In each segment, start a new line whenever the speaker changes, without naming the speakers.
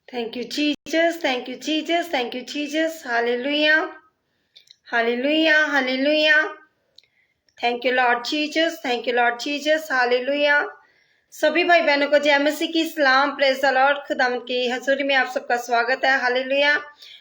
Thank you, Jesus. Thank you, Jesus. Thank you, Jesus. Hallelujah. Hallelujah. Hallelujah. Thank you, Lord Jesus. Thank you, Lord Jesus. Hallelujah. सभी भाई बहनों को जय मसीह की सलाम। Praise the Lord. खुदावंद की हजूरी में आप सबका स्वागत है। हालेलुया।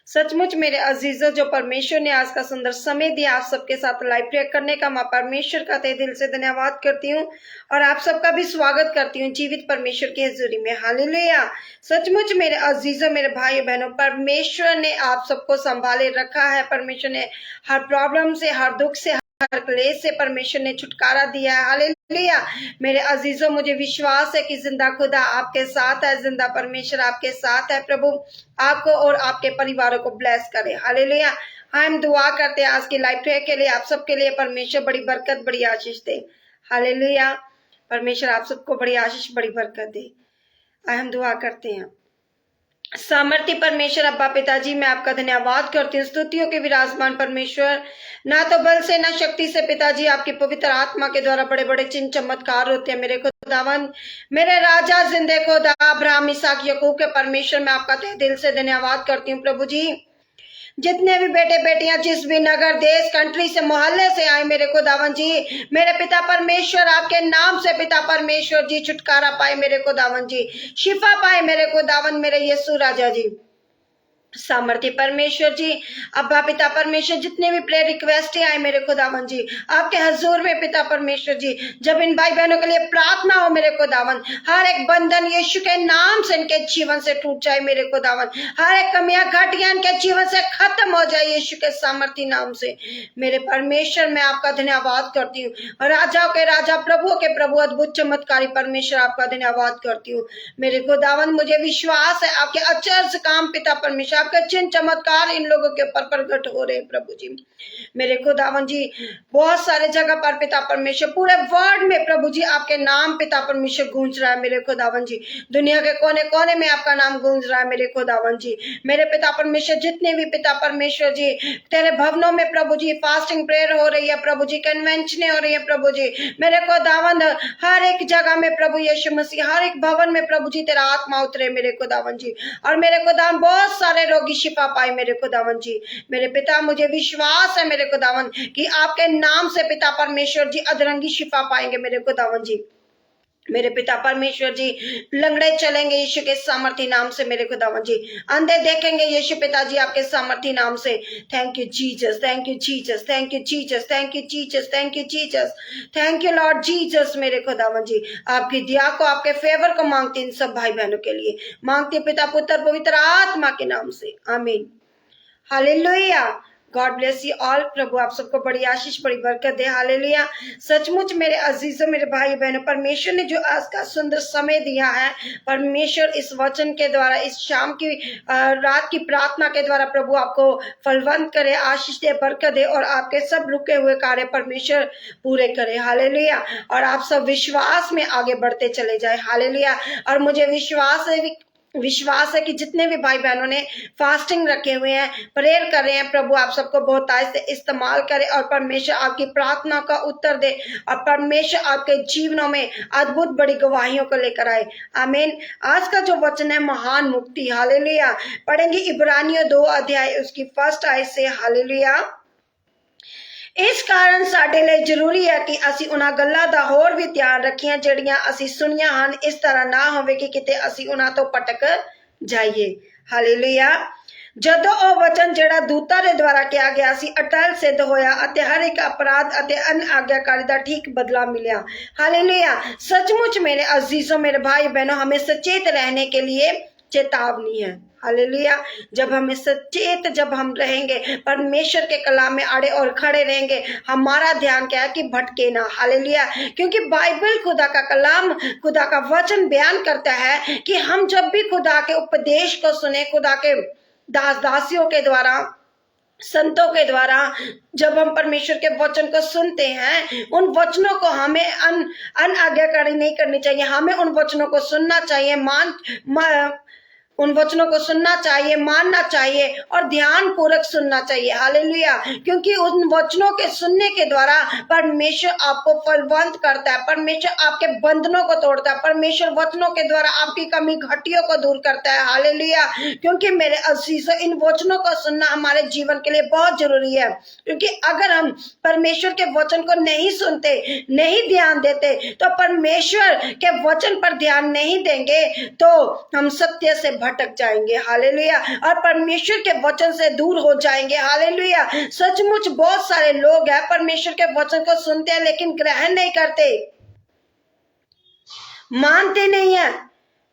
सचमुच मेरे अजीजों, जो परमेश्वर ने आज का सुंदर समय दिया आप सबके साथ लाइव प्रेयर करने का, मैं परमेश्वर का तहे दिल से धन्यवाद करती हूँ और आप सबका भी स्वागत करती हूँ जीवित परमेश्वर की हजूरी में। हालेलुया। सचमुच मेरे अजीजों, मेरे भाई बहनों, परमेश्वर ने आप सबको संभाले रखा है। परमेश्वर ने हर प्रॉब्लम से, हर दुख से, हर क्लेश से परमेश्वर ने छुटकारा दिया है। हालेलुया। मेरे अजीजों, मुझे विश्वास है कि जिंदा खुदा आपके साथ है, जिंदा परमेश्वर आपके साथ है। प्रभु आपको और आपके परिवारों को ब्लेस करे। हालेलुया। हम दुआ करते हैं आज की लाइफ के लिए, आप सबके लिए परमेश्वर बड़ी बरकत, बड़ी आशीष दे। हालेलुया। परमेश्वर आप सबको बड़ी आशीष, बड़ी बरकत दे। हम दुआ करते हैं। सामर्थ्य परमेश्वर अब्बा पिताजी, मैं आपका धन्यवाद करती हूँ। स्तुतियों के विराजमान परमेश्वर, ना तो बल से ना शक्ति से पिताजी, आपकी पवित्र आत्मा के द्वारा बड़े बड़े चिन्ह चमत्कार होते हैं। मेरे खुदावन, मेरे राजा, जिंदे खुदा, अब्राहम, इसहाक, याकूब के परमेश्वर, मैं आपका तहे दिल से धन्यवाद करती हूँ। प्रभु जी, जितने भी बेटे बेटियां जिस भी नगर, देश, कंट्री से, मोहल्ले से आए, मेरे खुदावन जी, मेरे पिता परमेश्वर, आपके नाम से पिता परमेश्वर जी छुटकारा पाए। मेरे खुदावन जी शिफा पाए। मेरे खुदावन, मेरे यीशु राजा जी, सामर्थ्य परमेश्वर जी, अब्बा पिता परमेश्वर, जितने भी प्रेयर रिक्वेस्ट आए मेरे खुदावन जी, आपके हजूर में पिता परमेश्वर जी, जब इन भाई बहनों के लिए प्रार्थना हो मेरे खुदावन, हर एक बंधन यीशु के नाम से इनके जीवन से टूट जाए। मेरे खुदावन, हर एक कमियां घटियां इनके जीवन से खत्म हो जाए यीशु के सामर्थ्य नाम से। मेरे परमेश्वर, मैं आपका धन्यवाद करती हूँ। राजाओं के राजा, प्रभुओं के प्रभु, अद्भुत चमत्कारी परमेश्वर, आपका धन्यवाद करती हूँ। मेरे खुदावन, मुझे विश्वास है आपके अचरज काम पिता परमेश्वर, आपके चिन्ह चमत्कार इन लोगों के ऊपर प्रकट हो रहे हैं। प्रभु जी, मेरे खुदावन जी, बहुत सारे जगह पर पिता परमेश्वर, पूरे वर्ल्ड में प्रभु जी आपके नाम पिता परमेश्वर गूंज रहा है। मेरे खुदावन जी, दुनिया के कोने कोने में आपका नाम गूंज रहा है। मेरे खुदावन जी, मेरे पिता परमेश्वर, जितने भी पिता परमेश्वर जी तेरे भवनों में प्रभु जी फास्टिंग प्रेयर हो रही है, प्रभु जी कन्वेंशन हो रही है, प्रभु जी मेरे खुदावन, हर एक जगह में प्रभु यीशु मसीह, हर एक भवन में प्रभु जी तेरा आत्मा उतरे मेरे खुदावन जी, और मेरे खुदावन बहुत सारे रोगी शिफा पाए। मेरे खुदावन जी, मेरे पिता, मुझे विश्वास है मेरे खुदावन कि आपके नाम से पिता परमेश्वर जी अधरंगी शिफा पाएंगे। मेरे खुदावन जी, मेरे पिता परमेश्वर जी, लंगड़े चलेंगे यीशु के सामर्थ्य नाम से। मेरे खुदावन जी, अंधे देखेंगे यीशु पिताजी आपके सामर्थ्य नाम से। Thank you Jesus, thank you Jesus, thank you Jesus, thank you Jesus, thank you Jesus, thank you Lord Jesus. मेरे खुदावन जी, आपकी दया को, आपके फेवर को मांगती इन सब भाई बहनों के लिए, मांगती पिता पुत्र पवित्र आत्मा के नाम से, आमीन। हालेलुया। God bless you all. प्रभु आप सबको बड़ी आशीष, बड़ी बरकत दे। हालेलुया। सचमुच मेरे अजीजों, मेरे भाई बहनों, परमेश्वर ने जो आज का सुंदर समय दिया है, परमेश्वर इस वचन के द्वारा, इस शाम की रात की प्रार्थना के द्वारा प्रभु आपको फलवंत करे, आशीष दे, बरकत दे, और आपके सब रुके हुए कार्य परमेश्वर पूरे करे। हालेलुया। और आप सब विश्वास में आगे बढ़ते चले जाए। हालेलुया। और मुझे विश्वास है कि जितने भी भाई बहनों ने फास्टिंग रखे हुए हैं, प्रेयर कर रहे हैं, प्रभु आप सबको बहुत आज से इस्तेमाल करे और परमेश्वर आपकी प्रार्थना का उत्तर दे, और परमेश्वर आपके जीवनों में अद्भुत बड़ी गवाहियों को लेकर आए। आमीन। आज का जो वचन है महान मुक्ति। हालेलुया। पढ़ेंगे इब्रानियों 2 अध्याय उसकी 1 आयत से। हालेलुया। इस कारण ਸਾਡੇ ਲਈ ਜ਼ਰੂਰੀ ਹੈ ਕਿ ਅਸੀਂ ਉਹਨਾਂ ਗੱਲਾਂ ਦਾ ਹੋਰ ਵੀ ਧਿਆਨ ਰੱਖੀਏ ਜਿਹੜੀਆਂ ਅਸੀਂ ਸੁਣੀਆਂ ਹਨ, ਇਸ ਤਰ੍ਹਾਂ ਨਾ ਹੋਵੇ ਕਿ ਕਿਤੇ ਅਸੀਂ ਉਹਨਾਂ ਤੋਂ ਭਟਕ ਜਾਈਏ। ਹਾਲੇਲੂਇਆ। ਜਦੋਂ ਉਹ ਵਚਨ ਜਿਹੜਾ ਦੂਤਾਂ ਦੇ ਦੁਆਰਾ ਕਿਹਾ ਗਿਆ ਸੀ ਅਟਲ ਸਿੱਧ ਹੋਇਆ ਅਤੇ ਹਰ ਇੱਕ ਅਪਰਾਧ ਅਤੇ ਅਨਆਗਿਆਕਾਰੀ ਦਾ ठीक बदला मिला। हालेलुया। सचमुच मेरे अजीजों, मेरे भाई बहनों, हमें सचेत रहने के लिए चेतावनी है। हालेलुया। जब हमें सचेत, जब हम रहेंगे, परमेश्वर के कलाम में अड़े और खड़े रहेंगे, हमारा ध्यान क्या है कि भटके ना। हालेलुया। क्योंकि बाइबल खुदा का कलाम, खुदा का वचन बयान करता है कि हम जब भी खुदा के उपदेश को सुने, खुदा के दास दासियों के द्वारा, संतों के द्वारा जब हम परमेश्वर के वचन को सुनते हैं, उन वचनों को हमें अनआज्ञाकारी नहीं करनी चाहिए। हमें उन वचनों को सुनना चाहिए, उन वचनों को सुनना चाहिए, मानना चाहिए और ध्यान पूर्वक सुनना चाहिए। हालेलुया। क्योंकि उन वचनों के सुनने के द्वारा परमेश्वर आपको फलवंत करता है, परमेश्वर आपके बंधनों को तोड़ता है, परमेश्वर वचनों के द्वारा आपकी कमी घटियों को दूर करता है। हालेलुया। क्योंकि मेरे अजीजों, इन वचनों को सुनना हमारे जीवन के लिए बहुत जरूरी है। क्योंकि अगर हम परमेश्वर के वचन को नहीं सुनते, नहीं ध्यान देते, तो परमेश्वर के वचन पर ध्यान नहीं देंगे तो हम सत्य से भटक जाएंगे। हालेलुया। और परमेश्वर के वचन से दूर हो जाएंगे। हालेलुया। सचमुच बहुत सारे लोग हैं परमेश्वर के वचन को सुनते हैं लेकिन ग्रहण नहीं करते, मानते नहीं है।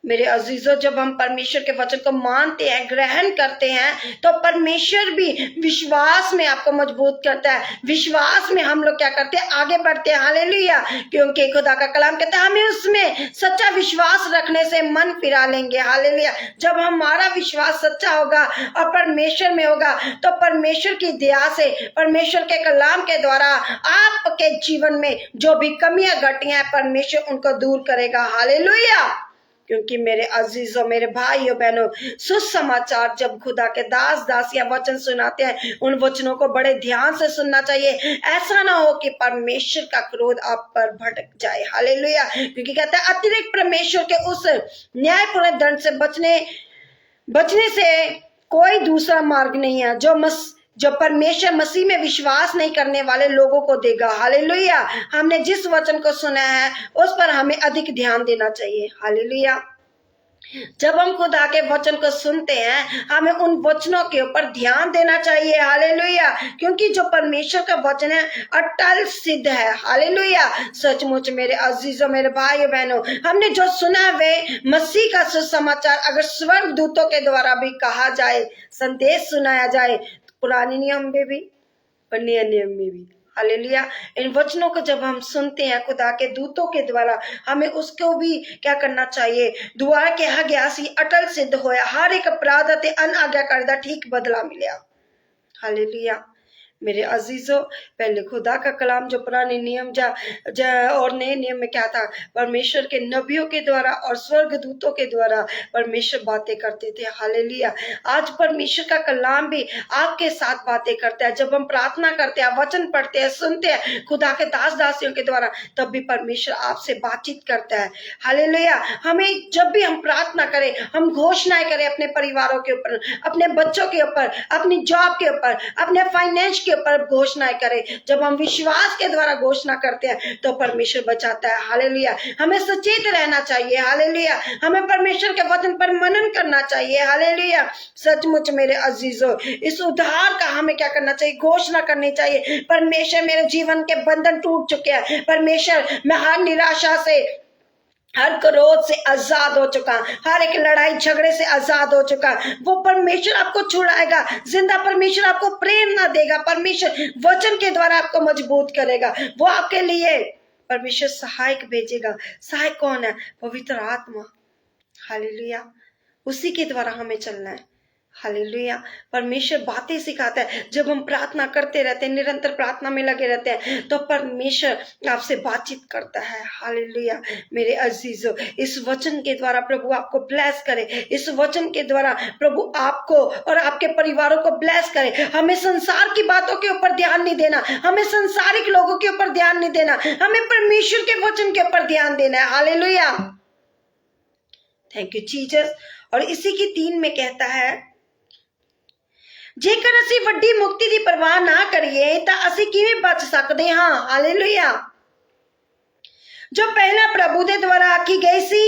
मेरे अजीजों, जब हम परमेश्वर के वचन को मानते हैं, ग्रहण करते हैं, तो परमेश्वर भी विश्वास में आपको मजबूत करता है। विश्वास में हम लोग क्या करते हैं, आगे बढ़ते हैं। हालेलुया। क्योंकि खुदा का कलाम कहता है हमें उसमें सच्चा विश्वास रखने से मन फिरा लेंगे। हालेलुया। जब हमारा विश्वास सच्चा होगा और परमेश्वर में होगा तो परमेश्वर की दया से, परमेश्वर के कलाम के द्वारा आपके जीवन में जो भी कमियां घटियां हैं, परमेश्वर उनको दूर करेगा। हालेलुया। क्योंकि मेरे अजीजों, मेरे भाइयों बहनों, सुसमाचार जब खुदा के दास दासियां वचन सुनाते हैं, उन वचनों को बड़े ध्यान से सुनना चाहिए। ऐसा ना हो कि परमेश्वर का क्रोध आप पर भड़क जाए। हालेलुया। क्योंकि कहता है अतिरिक्त परमेश्वर के उस न्यायपूर्ण दंड से बचने से कोई दूसरा मार्ग नहीं है जो परमेश्वर मसीह में विश्वास नहीं करने वाले लोगों को देगा। हालेलुया। हमने जिस वचन को सुना है उस पर हमें अधिक ध्यान देना चाहिए। हालेलुया। जब हम खुदा के वचन को सुनते हैं, हमें उन वचनों के ऊपर ध्यान देना चाहिए। हालेलुया। क्योंकि जो परमेश्वर का वचन है अटल सिद्ध है। हालेलुया। सचमुच मेरे अजीजों, मेरे भाइयों बहनों, हमने जो सुना वे मसीह का सुसमाचार अगर स्वर्ग दूतों के द्वारा भी कहा जाए, संदेश सुनाया जाए, पुराने नियम में भी और नए नियम में भी। हालेलुया। इन वचनों को जब हम सुनते हैं खुदा के दूतों के द्वारा, हमें उसको भी क्या करना चाहिए, दुआ के गया सी अटल सिद्ध होया, हर एक अपराध अते अनाज्ञाकारिता ठीक बदला मिलिया। हालेलुया। मेरे अजीजों, पहले खुदा का कलाम जो पुराने नियम और नए नियम में क्या था, परमेश्वर के नबियों के द्वारा और स्वर्ग दूतों के द्वारा परमेश्वर बातें करते थे। हालेलुया। आज परमेश्वर का कलाम भी आपके साथ बातें करता है। जब हम प्रार्थना करते हैं, वचन पढ़ते हैं, सुनते हैं खुदा के दास दासियों के द्वारा, तब भी परमेश्वर आपसे बातचीत करता है। हालेलुया। हमें जब भी हम प्रार्थना करें, हम घोषणाएं करें अपने परिवारों के ऊपर, अपने बच्चों के ऊपर, अपनी जॉब के ऊपर, अपने फाइनेंस के ऊपर घोषणाएं करें। जब हम विश्वास के द्वारा घोषणा करते हैं तो परमेश्वर बचाता है। हालेलुया। हमें सचेत रहना चाहिए। हालेलुया। हमें परमेश्वर के वचन पर मनन करना चाहिए। हालेलुया। सचमुच मेरे अजीजों, इस उद्धार का हमें क्या करना चाहिए, घोषणा करनी चाहिए। परमेश्वर, मेरे जीवन के बंधन टूट चुके हैं। परमेश्वर, मैं हर निराशा से, हर क्रोध से आजाद हो चुका, हर एक लड़ाई झगड़े से आजाद हो चुका। वो परमेश्वर आपको छुड़ाएगा। जिंदा परमेश्वर आपको प्रेरणा देगा। परमेश्वर वचन के द्वारा आपको मजबूत करेगा। वो आपके लिए परमेश्वर सहायक भेजेगा। सहायक कौन है? पवित्र आत्मा। हालेलुया। उसी के द्वारा हमें चलना है। हालेलुया। परमेश्वर बातें सिखाता है। जब हम प्रार्थना करते रहते हैं, निरंतर प्रार्थना में लगे रहते हैं, तो परमेश्वर आपसे बातचीत करता है। हालेलुया। मेरे अजीजों, इस वचन के द्वारा प्रभु आपको ब्लेस करे। इस वचन के द्वारा प्रभु आपको और आपके परिवारों को ब्लेस करे। हमें संसार की बातों के ऊपर ध्यान नहीं देना, हमें संसारिक लोगों के ऊपर ध्यान नहीं देना, हमें परमेश्वर के वचन के ऊपर ध्यान देना है। हालेलुया। Thank you Jesus. और इसी की 3 में कहता है, जेकर ਅਸੀਂ ਵੱਡੀ ਮੁਕਤੀ ਦੀ ਪਰਵਾਹ ਨਾ ਕਰੀਏ ਤਾਂ ਅਸੀਂ ਕਿਵੇਂ ਬਚ ਸਕਦੇ ਹਾਂ। ਹਾਲੇਲੂਇਆ। ਜੋ ਪਹਿਲਾਂ ਪ੍ਰਭੂ ਦੇ ਦੁਆਰਾ ਆਖੀ ਗਈ ਸੀ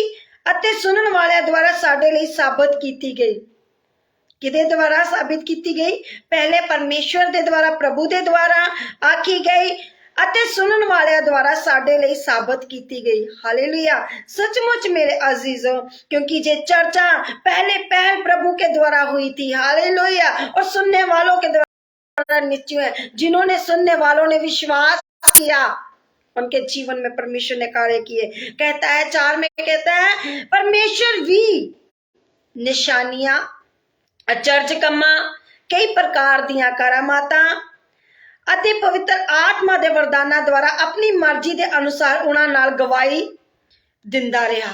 ਅਤੇ ਸੁਣਨ ਵਾਲਿਆਂ ਦੁਆਰਾ ਸਾਡੇ ਲਈ ਸਾਬਤ ਕੀਤੀ ਗਈ। किदे द्वारा साबित की गई? पहले परमेश्वर के द्वारा, प्रभु के द्वारा आखी गई ਅਤੇ सुनन वाले द्वारा साडे ਲਈ साबित की गई। हालेलुया। सचमुच मेरे अजीजों, क्योंकि ये चर्चा पहल प्रभु के द्वारा हुई थी। हालेलुया। और सुनने वालों के द्वारा निश्चय है। जिन्होंने सुनने वालों ने विश्वास किया, उनके जीवन में परमेश्वर ने कार्य किए। कहता है 4 में कहता है, परमेश्वर भी निशानियां, अचरज कम्मा, कई प्रकार दियां करामातां ਅਤੇ ਪਵਿੱਤਰ ਆਤਮਾ ਦੇ ਵਰਦਾਨਾਂ ਦੁਆਰਾ ਆਪਣੀ ਮਰਜ਼ੀ ਦੇ ਅਨੁਸਾਰ ਉਹਨਾਂ ਨਾਲ ਗਵਾਹੀ ਦਿੰਦਾ ਰਿਹਾ।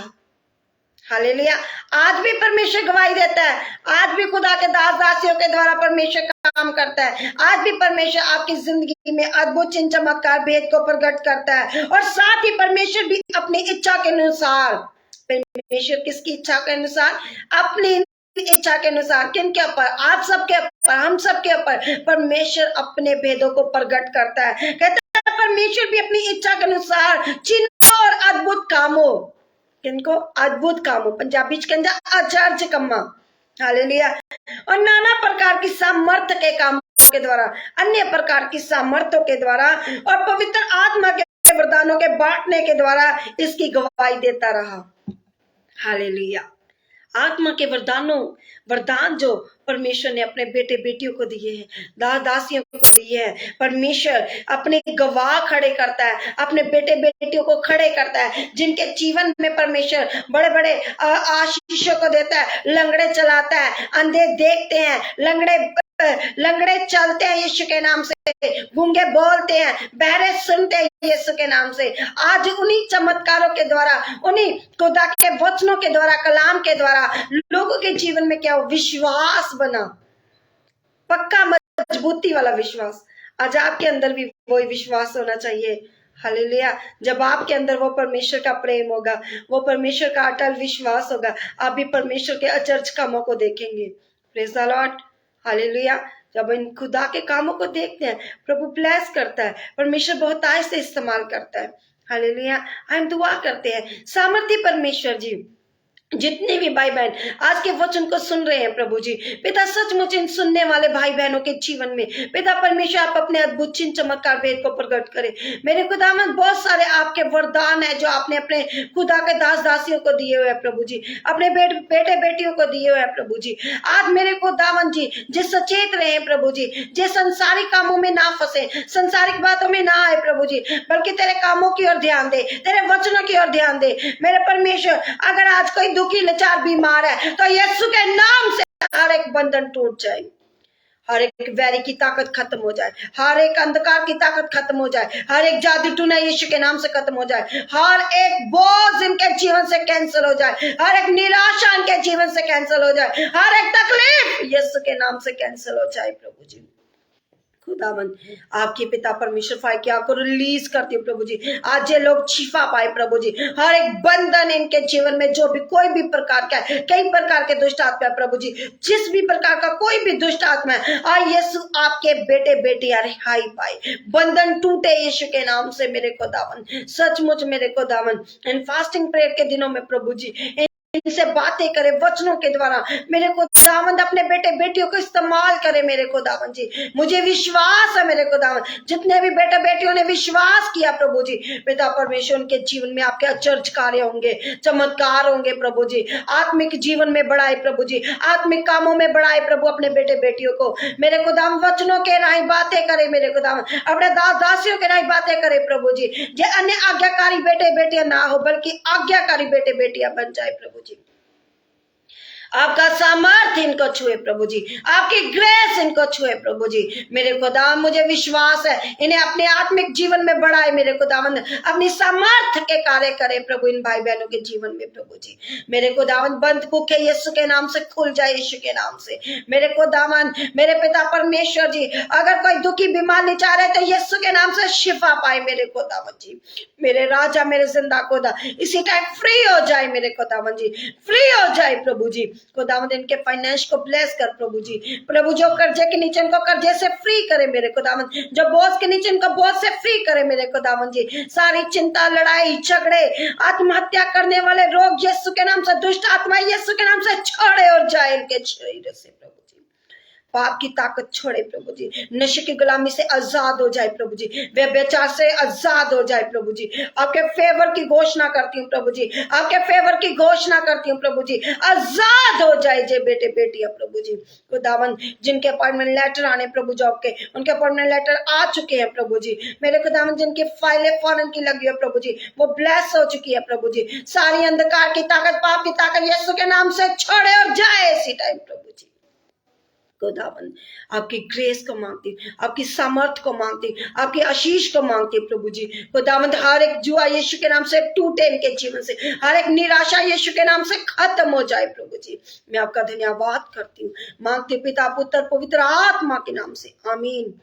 हालेलुया। आज भी परमेश्वर गवाही देता है, आज भी खुदा के दास दासियों के द्वारा परमेश्वर काम करता है। आज भी परमेश्वर आपकी जिंदगी में अद्भुत चिन्ह चमत्कार भेद को प्रकट करता है। और साथ ही परमेश्वर भी अपनी इच्छा के अनुसार, परमेश्वर किसकी इच्छा के अनुसार? अपनी इच्छा के अनुसार। किनके ऊपर? आप सबके ऊपर, हम सबके ऊपर परमेश्वर अपने भेदों को प्रकट करता है। कहता है परमेश्वर भी अपनी इच्छा के अनुसार चिन्ह और अद्भुत कामों, किनको? अद्भुत कामों, पंजाबी च कहंदा आचर्य कम्मा, हालेलुया, और नाना प्रकार की सामर्थ्य के कामों के द्वारा, अन्य प्रकार की सामर्थ्यों के द्वारा और पवित्र आत्मा के वरदानों के बांटने के द्वारा इसकी गवाही देता रहा। हालेलुया। आत्मा के वरदान जो परमेश्वर ने अपने बेटे बेटियों को दिए हैं, दास दासियों को दिए हैं, परमेश्वर अपने गवाह खड़े करता है, अपने बेटे बेटियों को खड़े करता है, जिनके जीवन में परमेश्वर बड़े बड़े आशीषों को देता है। लंगड़े चलाता है, अंधे देखते हैं, लंगड़े चलते हैं यीशु के नाम से, गूंगे बोलते हैं, बहरे सुनते हैं यीशु के नाम से। आज उन्हीं चमत्कारों के द्वारा, उन्हीं खुदा के वचनों के द्वारा, कलाम के द्वारा लोगों के जीवन में क्या हो? विश्वास बना, पक्का मजबूती वाला विश्वास। आज आपके अंदर भी वही विश्वास होना चाहिए। हालेलुया। जब आपके अंदर वो परमेश्वर का प्रेम होगा, वो परमेश्वर का अटल विश्वास होगा, आप भी परमेश्वर के अचरज कामों को देखेंगे। Praise the Lord. हालेलुया। जब इन खुदा के कामों को देखते हैं, प्रभु ब्लेस करता है, परमेश्वर बहुत आय से इस्तेमाल करता है। हालेलुया। हम दुआ करते हैं, सामर्थी परमेश्वर जी, जितने भी भाई बहन आज के वचन को सुन रहे हैं प्रभु जी, पिता सचमुच इन सुनने वाले भाई बहनों के जीवन में पिता परमेश्वर आप अपने अद्भुत चिन्ह चमत्कार भेद को प्रकट करें। मेरे खुदावंद बहुत सारे आपके वरदान है जो आपने अपने खुदा के दास दासियों को दिए हुए हैं प्रभु जी, अपने बेटे बेटियों को दिए हुए हैं प्रभु जी। आज मेरे खुदावंद जी जिस सचेत रहे प्रभु जी, जिस संसारिक कामों में ना फंसे, संसारिक बातों में ना आए प्रभु जी, बल्कि तेरे कामों की ओर ध्यान दे, तेरे वचनों की ओर ध्यान दे। मेरे परमेश्वर अगर आज कोई दुखी लाचार बीमार है तो यीशु के नाम से हर एक बंधन टूट जाए, हर एक वैरी की ताकत खत्म हो जाए, हर एक अंधकार की ताकत खत्म हो जाए, हर एक जादू टूना यीशु के नाम से खत्म हो जाए, हर एक बोझ इनके जीवन से कैंसिल हो जाए, हर एक निराशा इनके जीवन से कैंसिल हो जाए, हर एक तकलीफ यीशु के नाम से कैंसिल हो जाए प्रभु जी। खुदावंद आपके पिता परमेश्वर फाय की आपको रिलीज करती हूँ प्रभु जी। आज ये लोग शिफा पाए प्रभु जी, हर एक बंधन इनके जीवन में जो भी कोई भी प्रकार का है, कई प्रकार के दुष्ट आत्मा है प्रभु जी, जिस भी प्रकार का कोई भी दुष्ट आत्मा है, आज यीशु आपके बेटे बेटियां रिहाई पाए, बंधन टूटे यीशु के नाम से मेरे खुदावंद। सचमुच मेरे खुदावंद इन फास्टिंग प्रेयर के दिनों में प्रभु जी इनसे बातें करे वचनों के द्वारा, मेरे खुदावंद अपने बेटे बेटियों को इस्तेमाल करे मेरे खुदावंद जी। मुझे विश्वास है मेरे खुदावंद, जितने भी बेटे बेटियों ने विश्वास किया प्रभु जी, पिता परमेश्वर उनके जीवन में आपके आश्चर्य कार्य होंगे, चमत्कार होंगे प्रभु जी। आत्मिक जीवन में बढ़ाए प्रभु जी, आत्मिक कामों में बढ़ाए प्रभु अपने बेटे बेटियों को। मेरे खुदावंद वचनों के राही बातें करे मेरे खुदावंद, अपने दास दासियों के राही बातें करे प्रभु जी। जे अन्य आज्ञाकारी बेटे बेटियां ना हो बल्कि आज्ञाकारी बेटे बेटियां बन जाए प्रभु जी। आपका सामर्थ्य इनको छुए प्रभु जी, आपकी ग्रेस इनको छुए प्रभु जी। मेरे खुदा मुझे विश्वास है इन्हें अपने आत्मिक जीवन में बढ़ाए मेरे खुदावंद, अपनी सामर्थ्य के कार्य करे प्रभु इन भाई बहनों के जीवन में प्रभु जी। मेरे खुदावंद बंद भूखे यीशु के नाम से खुल जाए यीशु के नाम से। मेरे खुदावंद मेरे पिता परमेश्वर जी, अगर कोई दुखी बीमार नहीं चाह रहे तो यीशु के नाम से शिफा पाए मेरे खुदावंद जी। मेरे राजा मेरे जिंदा खुदा इसी टाइम फ्री हो जाए मेरे खुदावंद जी, फ्री हो जाए प्रभु जी। खुदावंद इनके फाइनेंस को ब्लेस कर प्रभु जी। प्रभु जो कर्जे के नीचे इनको कर्जे से फ्री करे मेरे खुदावंद, जो बोझ के नीचे इनको बोझ से फ्री करे मेरे खुदावंद जी। सारी चिंता लड़ाई झगड़े आत्महत्या करने वाले रोग यीशु के नाम से, दुष्ट आत्मा यीशु के नाम से छोड़े और जाए इनके शरीर से प्रभु जी। पाप की ताकत छोड़े प्रभु जी, नशे की गुलामी से आजाद हो जाए प्रभु जी, व्यभिचार से आजाद हो जाए प्रभु जी। आपके फेवर की घोषणा करती हूँ प्रभु जी, आपके फेवर की घोषणा करती हूँ प्रभु जी, आजाद हो जाए जे बेटे बेटियां प्रभु जी। खुदावन जिनके अपॉइंटमेंट लेटर आने प्रभु जॉब के, उनके अपॉइंटमेंट लेटर आ चुके हैं प्रभु जी। मेरे खुदावन जिनकी फाइलें फॉरेन की लगी है प्रभु जी, वो ब्लेस हो चुकी है प्रभु जी। सारी अंधकार की ताकत, पाप की ताकत यीशु के नाम से छोड़े और जाए इसी टाइम प्रभु जी। खुदावंद आपकी ग्रेस को मांगती हूँ, आपकी सामर्थ को मांगती हूँ, आपकी आशीष को मांगती हूँ प्रभु जी। खुदावंद हर एक जुआ यीशु के नाम से टूटे इनके जीवन से, हर एक निराशा यीशु के नाम से खत्म हो जाए प्रभु जी। मैं आपका धन्यवाद करती हूँ, मांगती हूँ पिता पुत्र पवित्र आत्मा के नाम से, आमीन।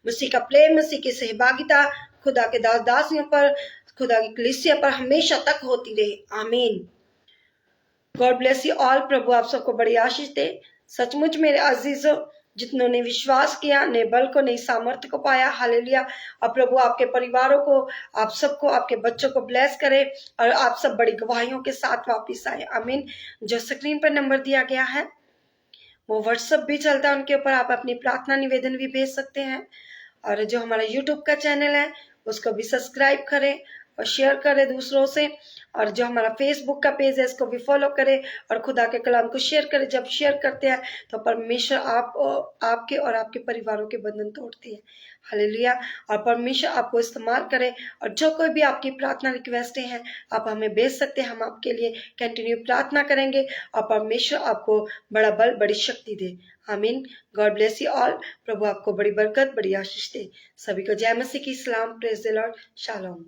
मसीह का प्रेम, मसीह की सहभागिता खुदा के दास दासियों पर, खुदा की कलीसिया पर हमेशा तक होती रहे, आमीन। God bless you all. प्रभु आप सबको बड़ी आशीष दे। सचमुच मेरे अजीजों, जितनों ने विश्वास किया, नए बल को, नई सामर्थ्य को पाया, हालेलुया। और प्रभु आपके परिवारों को, आप सबको, आपके बच्चों को ब्लेस करे और आप सब बड़ी गवाहियों के साथ वापिस आए, आमीन। जो स्क्रीन पर नंबर दिया गया है वो व्हाट्सएप भी चलता है, उनके ऊपर आप अपनी प्रार्थना निवेदन भी भेज सकते हैं। और जो हमारा यूट्यूब का चैनल है उसको भी सब्सक्राइब करें और शेयर करें दूसरों से। और जो हमारा फेसबुक का पेज है इसको भी फॉलो करें और खुदा के कलाम को शेयर करें। जब शेयर करते हैं तो परमेश्वर आपके और आपके परिवारों के बंधन तोड़ते हैं, हालेलुया। और परमेश्वर आपको इस्तेमाल करे। और जो कोई भी आपकी प्रार्थना रिक्वेस्ट हैं आप हमें भेज सकते हैं, हम आपके लिए कंटिन्यू प्रार्थना करेंगे और परमेश्वर आपको बड़ा बल, बड़ी शक्ति दे, आमीन। God bless you all. प्रभु आपको बड़ी बरकत, बड़ी आशीष दे। सभी को जय मसीह की सलाम, प्रेज द लॉर्ड, शालोम।